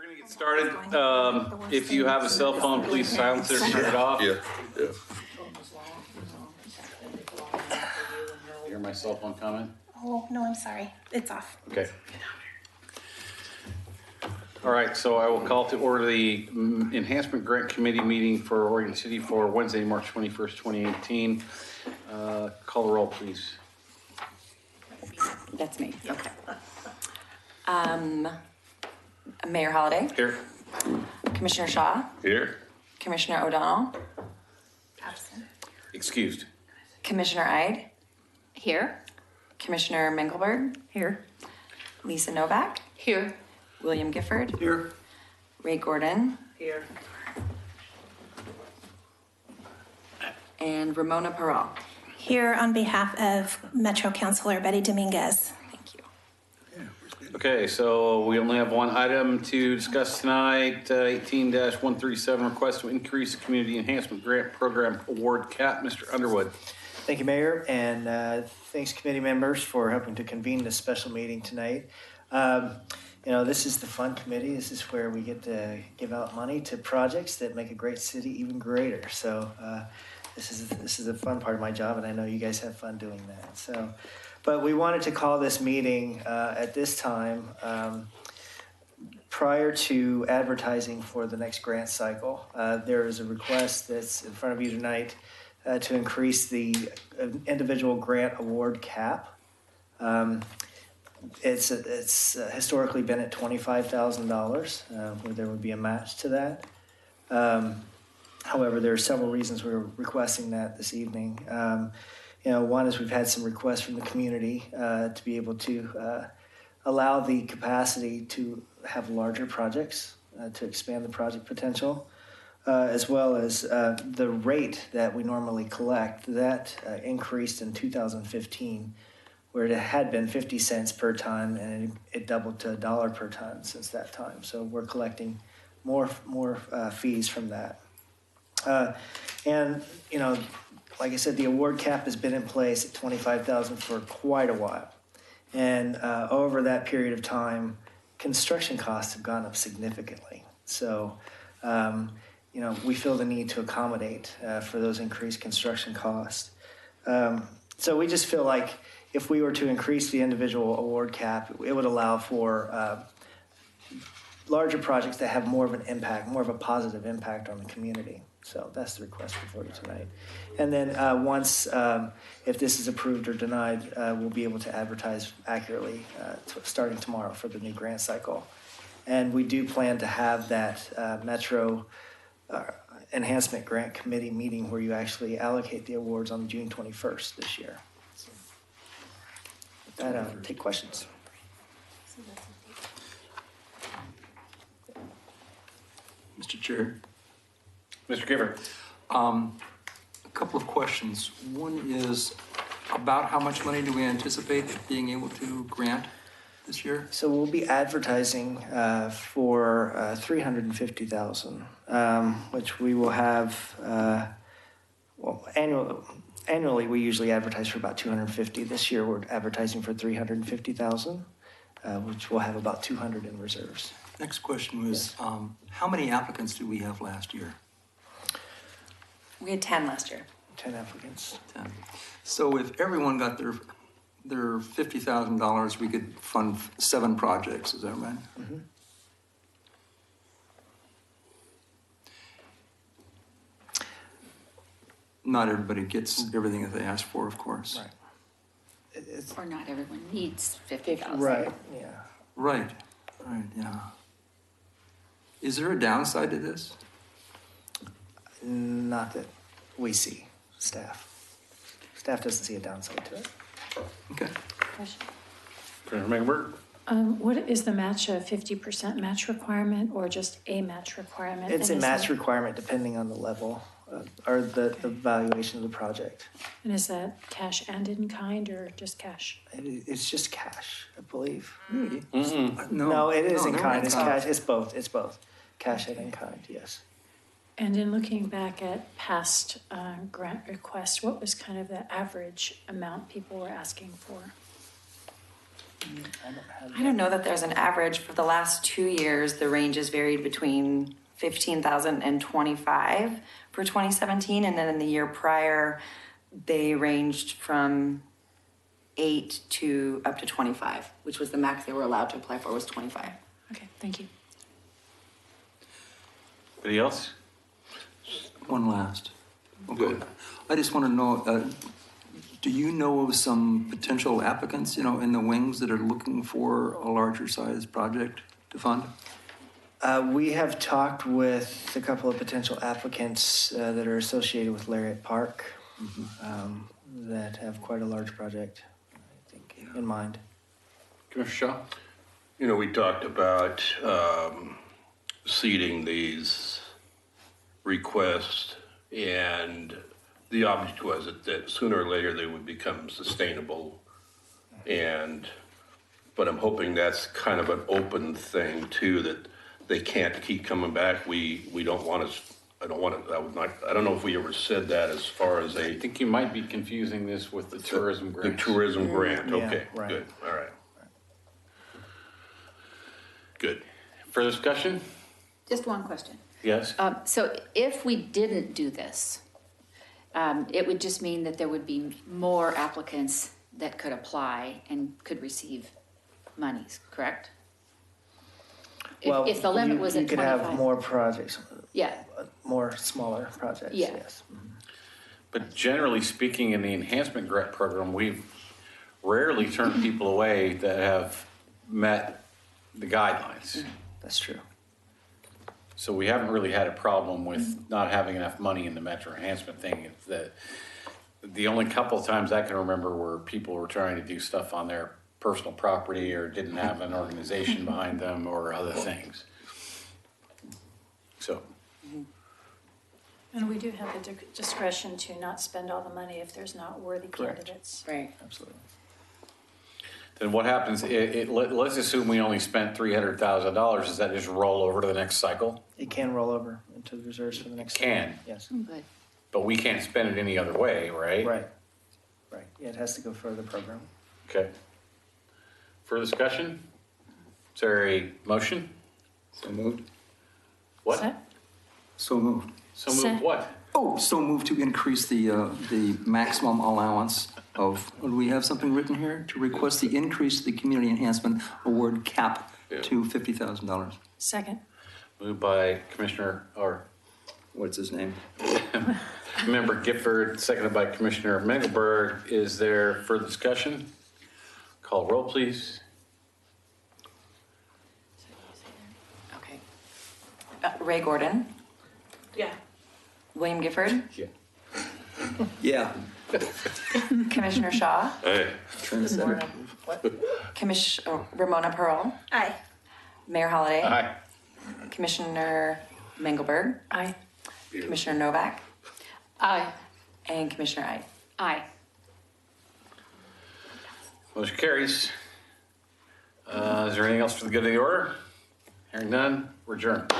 We're going to get started. If you have a cell phone, please silence it or turn it off. Yeah. Hear my cell phone comment? Oh, no, I'm sorry. It's off. Okay. All right, so I will call to order the Enhancement Grant Committee meeting for Oregon City for Wednesday, March 21st, 2018. Call the roll, please. That's me. Okay. Mayor Holliday. Here. Commissioner Shaw. Here. Commissioner O'Donnell. Absent. Excused. Commissioner Ide. Here. Commissioner Mengelberg. Here. Lisa Novak. Here. William Gifford. Here. Ray Gordon. Here. And Ramona Peral. Here on behalf of Metro Councilor Betty Dominguez. Thank you. Okay, so we only have one item to discuss tonight, 18-137, request to increase the Community Enhancement Grant Program Award cap. Mr. Underwood. Thank you, Mayor, and thanks committee members for helping to convene this special meeting tonight. This is the fun committee. This is where we get to give out money to projects that make a great city even greater. So this is a fun part of my job, and I know you guys have fun doing that. So, but we wanted to call this meeting at this time prior to advertising for the next grant cycle. There is a request that's in front of you tonight to increase the individual grant award cap. It's historically been at $25,000, where there would be a match to that. However, there are several reasons we're requesting that this evening. One is we've had some requests from the community to be able to allow the capacity to have larger projects, to expand the project potential. As well as the rate that we normally collect, that increased in 2015, where it had been 50 cents per ton, and it doubled to $1 per ton since that time. So we're collecting more fees from that. Like I said, the award cap has been in place at $25,000 for quite a while, and over that period of time, construction costs have gone up significantly. So. We feel the need to accommodate for those increased construction costs. So we just feel like if we were to increase the individual award cap, it would allow for larger projects that have more of an impact, more of a positive impact on the community. So that's the request before you tonight. And then once, if this is approved or denied, we'll be able to advertise accurately starting tomorrow for the new grant cycle. And we do plan to have that Metro Enhancement Grant Committee meeting where you actually allocate the awards on June 21st this year. So, with that, I'll take questions. Mr. Chair. Mr. Gifford. A couple of questions. One is about how much money do we anticipate being able to grant this year? So we'll be advertising for $350,000, which we will have. Annually we usually advertise for about $250,000. This year we're advertising for $350,000, which we'll have about $200,000 in reserves. Next question was, how many applicants did we have last year? We had 10 last year. 10 applicants. 10. So if everyone got their $50,000, we could fund 7 projects. Is that right? Mm-hmm. Not everybody gets everything that they ask for, of course. Right. Or not everyone needs 50,000. Right. Yeah. Right. Right. Yeah. Is there a downside to this? Not that we see. Staff doesn't see a downside to it. Okay. Commissioner Mengelberg. What is the match, a 50% match requirement or just a match requirement? It's a match requirement depending on the level or the valuation of the project. And is that cash and in kind or just cash? It's just cash, I believe. Really? No, it is in they're kind. It's cash. It's both. Cash and in kind, yes. And in looking back at past grant requests, what was kind of the average amount people were asking for? I don't know that there's an average. For the last 2 years, the range has varied between 15,000 and 25 for 2017. And then in the year prior, they ranged from 8 to up to 25, which was the max they were allowed to apply for was 25. Okay, thank you. Anybody else? One last. Okay. I just want to know, do you know of some potential applicants, in the wings that are looking for a larger size project to fund? We have talked with a couple of potential applicants that are associated with Lariat Park that have quite a large project, I think, in mind. Commissioner Shaw? We talked about seeding these requests, and the object was that sooner or later they would become sustainable. But I'm hoping that's kind of an open thing too, that they can't keep coming back. We don't want to. I don't know if we ever said that as far as I think you might be confusing this with the tourism grant. the tourism grant. Yeah, Okay, right. good. All right. Good. Further discussion? Just one question. Yes? So if we didn't do this, it would just mean that there would be more applicants that could apply and could receive monies, correct? If the limit was you at could 25. have more projects, Yeah, more smaller projects. Yeah. Yes. But generally speaking, in the enhancement grant program, we've rarely turned people away that have met the guidelines. That's true. So we haven't really had a problem with not having enough money in the metro enhancement thing. It's the only couple of times I can remember where people were trying to do stuff on their personal property or didn't have an organization behind them or other things. So, And we do have the discretion to not spend all the money if there's not worthy Correct. candidates. Right. Absolutely. then what happens, let's assume we only spent $300,000, does that just roll over to the next cycle? It can roll over into the reserves for the next. Can. Yes. good. But we can't spend it any other way, right? Right. Right. Yeah, it has to go for the program. Okay. Further discussion? Is there a motion? So moved. What? So moved. So moved Se- what? Oh, so moved to increase the maximum allowance of, do we have something written here? To request the increase of the Community Enhancement Award cap to $50,000. Second. Moved by Commissioner, or What's his name? Member Gifford, seconded by Commissioner Mengelberg. Is there further discussion? Call roll, please. Okay. Ray Gordon, Yeah. William Gifford, Yeah. Yeah. Commissioner Shaw, Hey, Ramona Pearl, Aye. Mayor Holliday, Aye. Commissioner Mengelberg, Aye. Commissioner Novak, Aye. and Commissioner Ide. Aye. Motion carries. Is there anything else for the good of the order? Hearing none, we're adjourned.